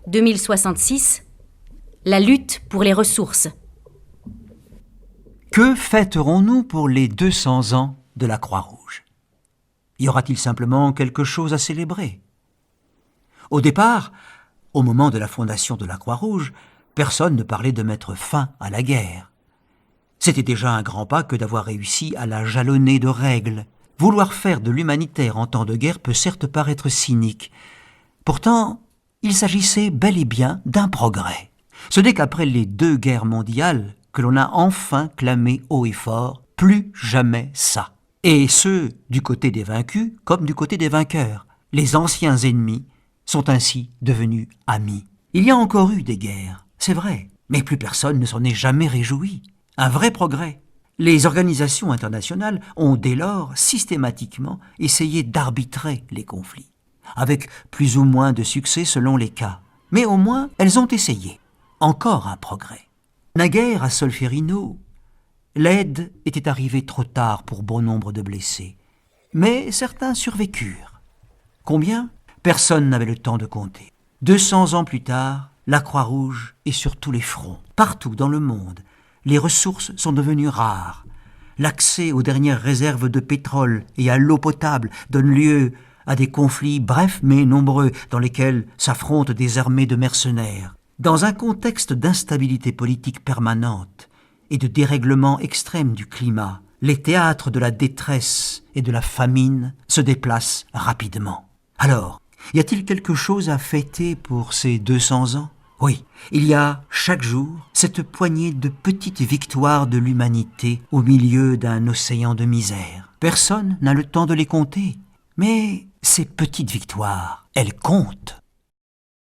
2066, la lutte pour les ressources. Que fêterons-nous pour les 200 ans de la Croix-Rouge? Y aura-t-il simplement quelque chose à célébrer? Au départ, au moment de la fondation de la Croix-Rouge, personne ne parlait de mettre fin à la guerre. C'était déjà un grand pas que d'avoir réussi à la jalonner de règles. Vouloir faire de l'humanitaire en temps de guerre peut certes paraître cynique. Pourtant, il s'agissait bel et bien d'un progrès. Ce n'est qu'après les 2 guerres mondiales que l'on a enfin clamé haut et fort « plus jamais ça ». Et ce, du côté des vaincus comme du côté des vainqueurs. Les anciens ennemis sont ainsi devenus amis. Il y a encore eu des guerres, c'est vrai, mais plus personne ne s'en est jamais réjoui. Un vrai progrès. Les organisations internationales ont dès lors systématiquement essayé d'arbitrer les conflits, avec plus ou moins de succès selon les cas. Mais au moins, elles ont essayé. Encore un progrès. Naguère à Solferino, l'aide était arrivée trop tard pour bon nombre de blessés. Mais certains survécurent. Combien? Personne n'avait le temps de compter. 200 ans plus tard, la Croix-Rouge est sur tous les fronts. Partout dans le monde, les ressources sont devenues rares. L'accès aux dernières réserves de pétrole et à l'eau potable donne lieu à des conflits brefs mais nombreux dans lesquels s'affrontent des armées de mercenaires. Dans un contexte d'instabilité politique permanente et de dérèglement extrême du climat, les théâtres de la détresse et de la famine se déplacent rapidement. Alors, y a-t-il quelque chose à fêter pour ces 200 ans? Oui, il y a chaque jour cette poignée de petites victoires de l'humanité au milieu d'un océan de misère. Personne n'a le temps de les compter, mais ces petites victoires, elles comptent.